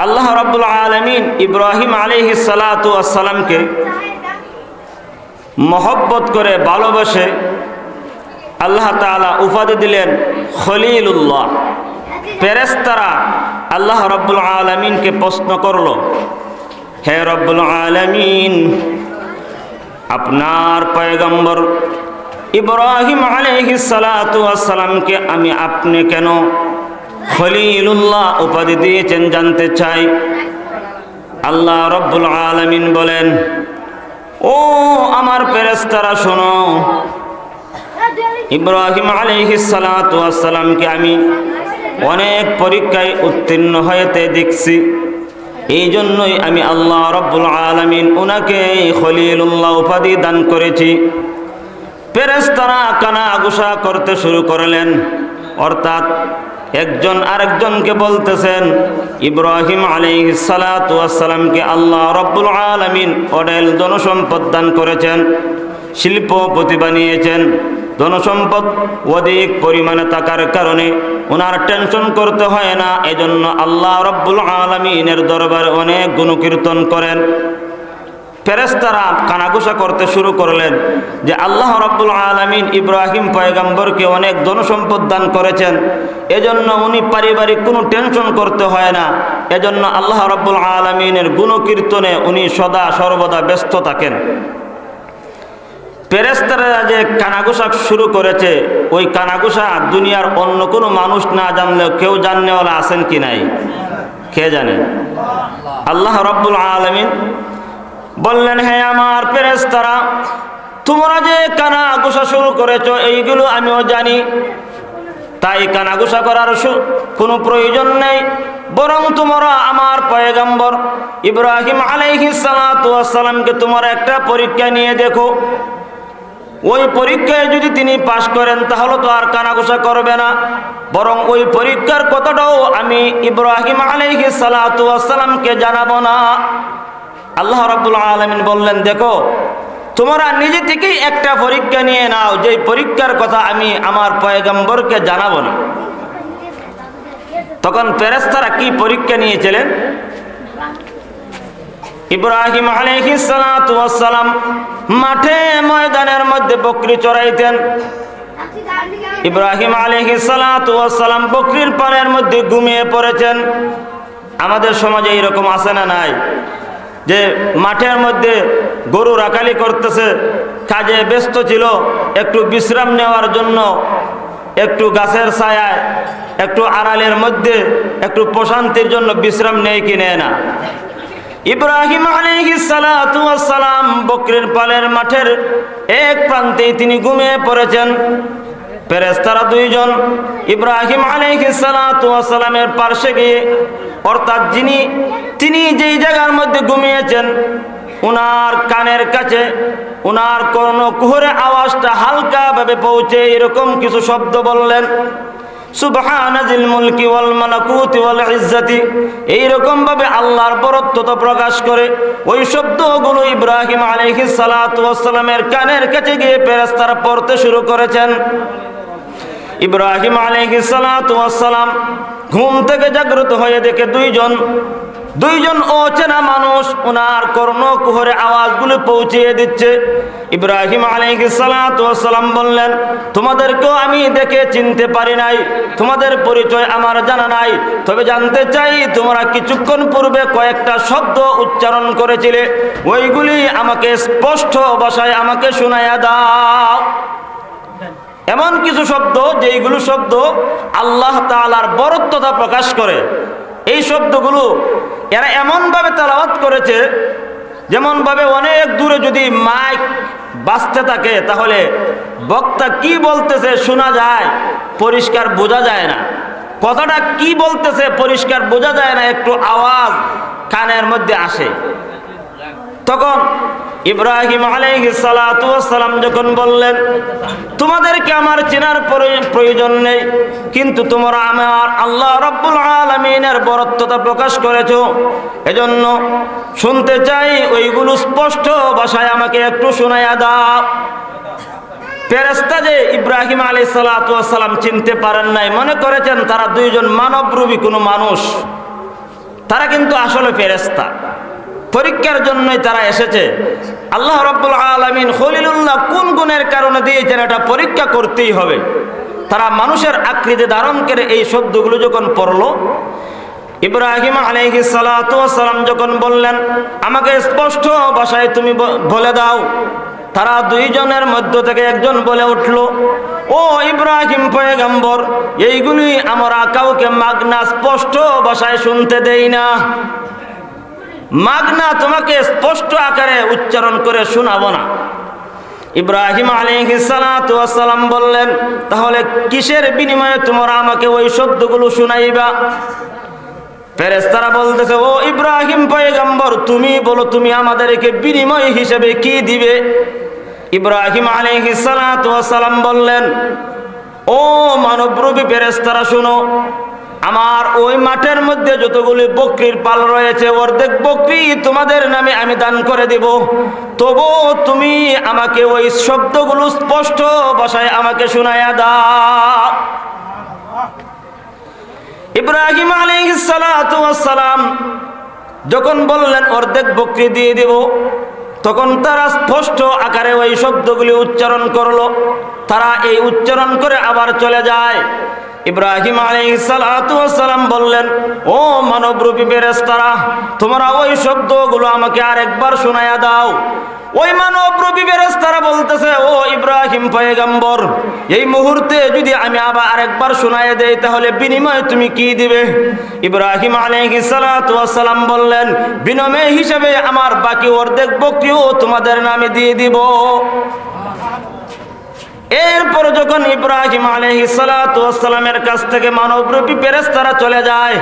আল্লাহ রাব্বুল আলামিন ইব্রাহিম আলাইহিস সালাতু ওয়াস সালামকে মহব্বত করে ভালোবাসে আল্লাহ তাআলা উপাধি দিলেন খলিলুল্লাহ। ফেরেশতারা আল্লাহ রাব্বুল আলামিনকে প্রশ্ন করলো, হে রাব্বুল আলামিন, আপনার পয়গম্বর ইব্রাহিম আলাইহিস সালাতু ওয়াস সালামকে আপনি কেন খলিলুল্লাহ উপাধি দিয়েছেন জানতে চাই। আল্লাহ রাব্বুল আলামিন বলেন, ও আমার ফেরেশতারা শোনো, ইব্রাহিম আলাইহিস সালাতু ওয়াস সালামকে আমি অনেক পরীক্ষায় উত্তীর্ণ হয়েতে দেখছি, এই জন্যই আমি আল্লাহ রাব্বুল আলামিন উনাকে খলিলুল্লাহ উপাধি দান করেছি। ফেরেশতারা কানাঘুষা করতে শুরু করলেন, অর্থাৎ একজন আরেকজনকে বলতেছেন, ইব্রাহিম আলাইহিস সালাতু ওয়াস সালামকে আল্লাহ রাব্বুল আলামিন অঢেল ধনসম্পদ দান করেছেন, শিল্পপতি বানিয়েছেন। ধনসম্পদ অধিক পরিমাণে থাকার কারণে ওনার টেনশন করতে হয় না, এজন্য আল্লাহ রাব্বুল আলামিনের দরবারে অনেক গুণকীর্তন করেন। ফেরেশতারা কানাঘুষা করতে শুরু করলেন যে আল্লাহ রাব্বুল আলামিন ইব্রাহিম পয়গম্বরকে অনেক ধনসম্পদ দান করেছেন, এজন্য উনি পারিবারিক কোনো টেনশন করতে হয় না, এজন্য আল্লাহ রাব্বুল আলামিনের গুণকীর্তনে উনি সদা সর্বদা ব্যস্ত থাকেন। ফেরেশতারা যে কানাঘুষা শুরু করেছে, ওই কানাঘুষা দুনিয়ার অন্য কোনো মানুষ না জানলেও কেউ জাননেওয়ালা আছেন কি নাই? কে জানে? আল্লাহ রাব্বুল আলামিন বললেন, হে আমার ফেরেশতারা, তোমরা যে কানাঘুষা শুরু করেছো এইগুলো আমিও জানি, তাই কানাঘুষা করার কোনো প্রয়োজন নেই, বরং তোমরা আমার পয়গম্বর ইব্রাহিম আলাইহিস সালাতু ওয়াস সালামকে তোমরা একটা পরীক্ষা নিয়ে দেখো, ওই পরীক্ষায় যদি তিনি পাশ করেন তাহলে তো আর কানাঘুষা করবে না, বরং ওই পরীক্ষার কথাটাও আমি ইব্রাহিম আলাইহিস সালাতু ওয়াস সালামকে জানাবো না। আল্লাহ রাব্বুল আলামিন বললেন, দেখো তোমরা নিজে থেকেই একটা পরীক্ষা নিয়ে নাও, যে পরীক্ষার কথা আমি আমার পয়গম্বরকে জানাবো না। তখন ফেরেশতারা কি পরীক্ষা নিয়েছিলেন? ইব্রাহিম আলাইহিস সালাতু ওয়াস সালাম মাঠে ময়দানের মধ্যে বকরি চড়াইতেন। ইব্রাহিম আলাইহিস সালাতু ওয়াস সালাম বকরির পালের মধ্যে ঘুমিয়ে পড়েছেন। আমাদের সমাজে এরকম আছে না নাই, যে মাঠের মধ্যে গরু রাখালি করতেছে, কাজে ব্যস্ত ছিল, একটু বিশ্রাম নেওয়ার জন্য একটু গাছের ছায়ায়, একটু আড়ালের মধ্যে একটু প্রশান্তির জন্য বিশ্রাম নেয় কি নেয় না? ইব্রাহিম আলাইহিস সালাতু ওয়াস সালাম বকরির পালের মাঠের এক প্রান্তে তিনি ঘুমিয়ে পড়েছেন। ফেরেশতারা দুইজন ইব্রাহিম আলাইহিস সালাতু ওয়াস সালামের পাশে গিয়ে, অর্থাৎ তিনি যেই জায়গার মধ্যে ঘুমিয়েছেন উনার কানের কাছে উনার কর্ণকুহরে আওয়াজটা হালকাভাবে পৌঁছে এরকম কিছু শব্দ বললেন, সুবহানাজিল মুলকি ওয়াল মালাকুতি ওয়াল ইজ্জাতি, এইরকম ভাবে আল্লাহর বরত্বতা প্রকাশ করে ওই শব্দগুলো ইব্রাহিম আলাইহিস সালাতু ওয়াস সালামের কানের কাছে গিয়ে ফেরেশতারা পড়তে শুরু করেছেন। ইব্রাহিম আলাইহিস সালাতু ওয়াস সালাম ঘুম থেকে জাগ্রত হয়ে দেখে দুইজন অচেনা মানুষ ওনার কর্ণকুহরে আওয়াজগুলো পৌঁছিয়ে দিচ্ছে। ইব্রাহিম আলাইহিস সালাতু ওয়াস সালাম বললেন, তোমাদেরকেও আমি দেখে চিনতে পারি নাই, তোমাদের পরিচয় আমার জানা নাই, তবে জানতে চাই তোমরা কিছুক্ষণ পূর্বে কয়েকটা শব্দ উচ্চারণ করেছিলে, ওইগুলি আমাকে স্পষ্ট ভাষায় আমাকে শোনায়া দাও। এমন কিছু শব্দ যেইগুলো শব্দ আল্লাহ তাআলার বরত্বতা প্রকাশ করে। এই শব্দগুলো এরা এমনভাবে তেলাওয়াত করেছে যেমনভাবে অনেক দূরে যদি মাইক বাজতে থাকে তাহলে বক্তা কি বলতেছে শোনা যায়, পরিষ্কার বোঝা যায় না, কথাটা কি বলতেছে পরিষ্কার বোঝা যায় না, একটু আওয়াজ কানের মধ্যে আসে। তখন ইব্রাহিম আলাইহিস সালাতু ওয়াস সালাম যখন বললেন, তোমাদেরকে আমার চেনার প্রয়োজন নেই, কিন্তু তোমরা আমার আল্লাহ রাব্বুল আলামিনের বরত্বতা প্রকাশ করেছো, এজন্য শুনতে চাই ওইগুলো স্পষ্ট ভাষায় আমাকে একটু শোনায়া দাও। ফেরেশতা যে ইব্রাহিম আলাইহিস সালাতু ওয়াস সালাম চিনতে পারেন নাই, মনে করেছেন তারা দুইজন মানবরূপী কোনো মানুষ। তারা কিন্তু আসলে ফেরেশতা, পরীক্ষার জন্যই তারা এসেছে। আল্লাহ রাব্বুল আলামিন খলিলুল্লাহ কোন গুণের কারণে দিয়েছেন এটা পরীক্ষা করতেই হবে। তারা মানুষের আকৃতি ধারণ করে এই শব্দগুলো যখন পড়লো, ইব্রাহিম আলাইহিস সালাতু ওয়াস সালাম যখন বললেন আমাকে স্পষ্ট ভাষায় তুমি বলে দাও, তারা দুইজনের মধ্য থেকে একজন বলে উঠল, ও ইব্রাহিম পয়গম্বর, এইগুলি আমরা কাউকে মাগনা স্পষ্ট ভাষায় শুনতে দেই না, মাগনা তোমাকে স্পষ্ট আকারে উচ্চারণ করে শোনাবো না। ইব্রাহিম আলাইহিস সালাতু ওয়াস সালাম বললেন, তাহলে কিসের বিনিময়ে তোমরা আমাকে ওই শব্দগুলো শুনাইবা? ফেরেশতারা বলতেছে, ও ইব্রাহিম পয়গম্বর, তুমি বলো তুমি আমাদেরকে বিনিময় হিসেবে কি দিবে? ইব্রাহিম আলাইহিস সালাতু ওয়াস সালাম বললেন, ও মানবরূপী ফেরেশতারা শুনো, আমার ওই মাঠের মধ্যে যতগুলি বকরির পাল রয়েছে অর্ধেক বকরি তোমাদের নামে আমি দান করে দিব, তবু তুমি আমাকে ওই শব্দগুলো স্পষ্ট ভাষায় আমাকে শুনাইয়া দাও। ইব্রাহিম আলাইহিস সালাতু ওয়াস সালাম যখন বললেন অর্ধেক বকরি দিয়ে দিব, তখন তারা স্পষ্ট আকারে ওই শব্দগুলি উচ্চারণ করলো। তারা এই উচ্চারণ করে আবার চলে যায়। ইব্রাহিম আলাইহিস সালাতু ওয়াস সালাম বললেন, ও মানবরূপী ফেরেশতারা, তোমরা ওই শব্দগুলো আমাকে আরেকবার শোনায়া দাও। ওই মানবরূপী ফেরেশতারা বলতেছে, ও ইব্রাহিম পয়গম্বর, এই মুহূর্তে যদি আমি আবার আরেকবার শোনায় দেই তাহলে বিনিময়ে তুমি কি দিবে? ইব্রাহিম আলাইহিস সালাতু ওয়াস সালাম বললেন, বিনিময় হিসেবে আমার বাকি অর্ধেক বকরিও তোমাদের নামে দিয়ে দিব। এরপর যখন ইব্রাহিম আলাইহিস সালাতু ওয়াস সালামের কাছ থেকে মানবরূপী ফেরেশতারা চলে যায়,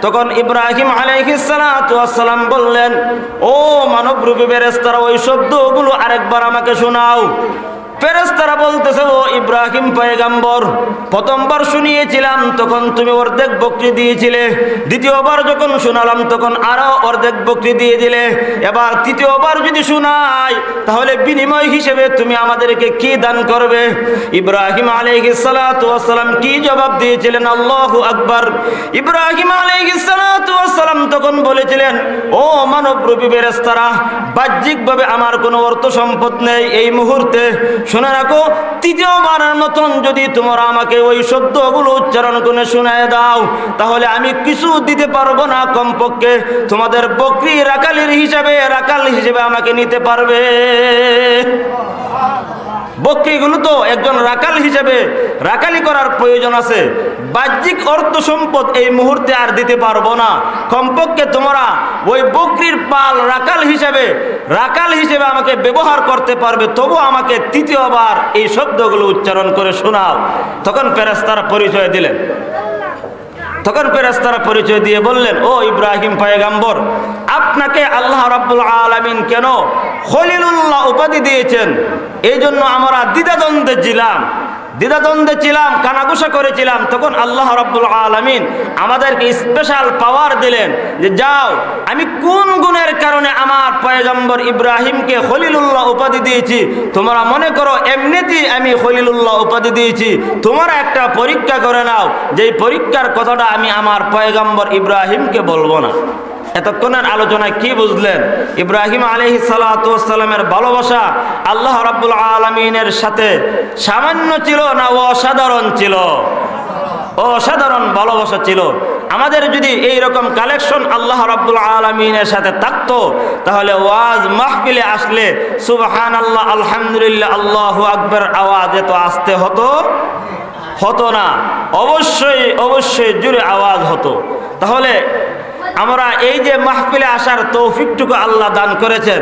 তখন ইব্রাহিম আলাইহিস সালাতু ওয়াস সালাম বললেন, ও মানবরূপী ফেরেশতারা, ওই শব্দগুলো আরেকবার আমাকে শোনাও। ফেরেশতারা বলতেছে, ও ইব্রাহিম পয়গম্বর, প্রথমবার শুনিয়েছিলাম তখন তুমি অর্ধেক বকরি দিয়েছিলে, দ্বিতীয়বার যখন শোনালাম তখন আরো অর্ধেক বকরি দিয়ে দিলে, এবার তৃতীয়বার যদি শোনাই তাহলে বিনিময় হিসেবে তুমি আমাদেরকে কি দান করবে? ইব্রাহিম আলাইহিস সালাতু ওয়াস সালাম কি জবাব দিয়েছিলেন? আল্লাহু আকবার। ইব্রাহিম আলাইহিস সালাতু ওয়াস সালাম তখন বলেছিলেন, ও মানবরূপী ফেরেশতারা, বাহ্যিকভাবে আমার কোনো অর্থ সম্পদ নেই এই মুহূর্তে, শুনে রাখো, তৃতীয়বারের মতন যদি তোমরা আমাকে ওই শব্দগুলো উচ্চারণ করে শুনায় দাও তাহলে আমি কিছু দিতে পারবো না, কমপক্ষে তোমাদের বকরি রাকাল হিসেবে আমাকে নিতে পারবে। বকরিগুলো তো একজন রাকাল হিসেবে রাকালি করার প্রয়োজন আছে, বাহ্যিক অর্থ সম্পদ এই মুহূর্তে আর দিতে পারবো না, কমপক্ষে তোমরা ওই বকরির পাল রাকাল হিসেবে আমাকে ব্যবহার করতে পারবে, তবু আমাকে তৃতীয়বার এই শব্দগুলো উচ্চারণ করে শোনাও। তখন ফেরেশতারা পরিচয় দিলেন। তখন ফেরেশতারা পরিচয় দিয়ে বললেন, ও ইব্রাহিম পয়গম্বর, আপনাকে আল্লাহ রাব্বুল আলামিন কেন খলিলুল্লাহ উপাধি দিয়েছেন এই জন্য আমরা দ্বিধাদ্বন্দ্বে ছিলাম, কানাঘুষা করেছিলাম। তখন আল্লাহ রাব্বুল আলামিন আমাদেরকে স্পেশাল পাওয়ার দিলেন যে যাও, আমি কোন গুণের কারণে আমার পয়গম্বর ইব্রাহিমকে খলিলুল্লাহ উপাধি দিয়েছি, তোমরা মনে করো এমনিতেই আমি খলিলুল্লাহ উপাধি দিয়েছি, তোমরা একটা পরীক্ষা করে নাও, যেই পরীক্ষার কথাটা আমি আমার পয়গম্বর ইব্রাহিমকে বলবো না। এতক্ষণের আলোচনায় কি বুঝলেন? ইব্রাহিম আলাইহিস সালাতু ওয়াস সালামের ভালোবাসা আল্লাহ রাব্বুল আলামিনের সাথে সামান্য ছিল না অসাধারণ ছিল? অসাধারণ ভালোবাসা ছিল। আমাদের যদি এই রকম কালেকশন আল্লাহ রাব্বুল আলামিনের সাথে থাকতো তাহলে ওয়াজ মাহফিলে আসলে সুবহানাল্লাহ, আলহামদুলিল্লাহ, আল্লাহু আকবার আওয়াজ এত আসতে হতো না, অবশ্যই জোরে আওয়াজ হতো। তাহলে আমরা এই যে মাহফিলে আসার তৌফিকটুকু আল্লাহ দান করেছেন,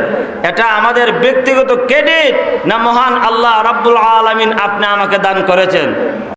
এটা আমাদের ব্যক্তিগত ক্রেডিট না মহান আল্লাহ রাব্বুল আলামিন আপনি আমাকে দান করেছেন?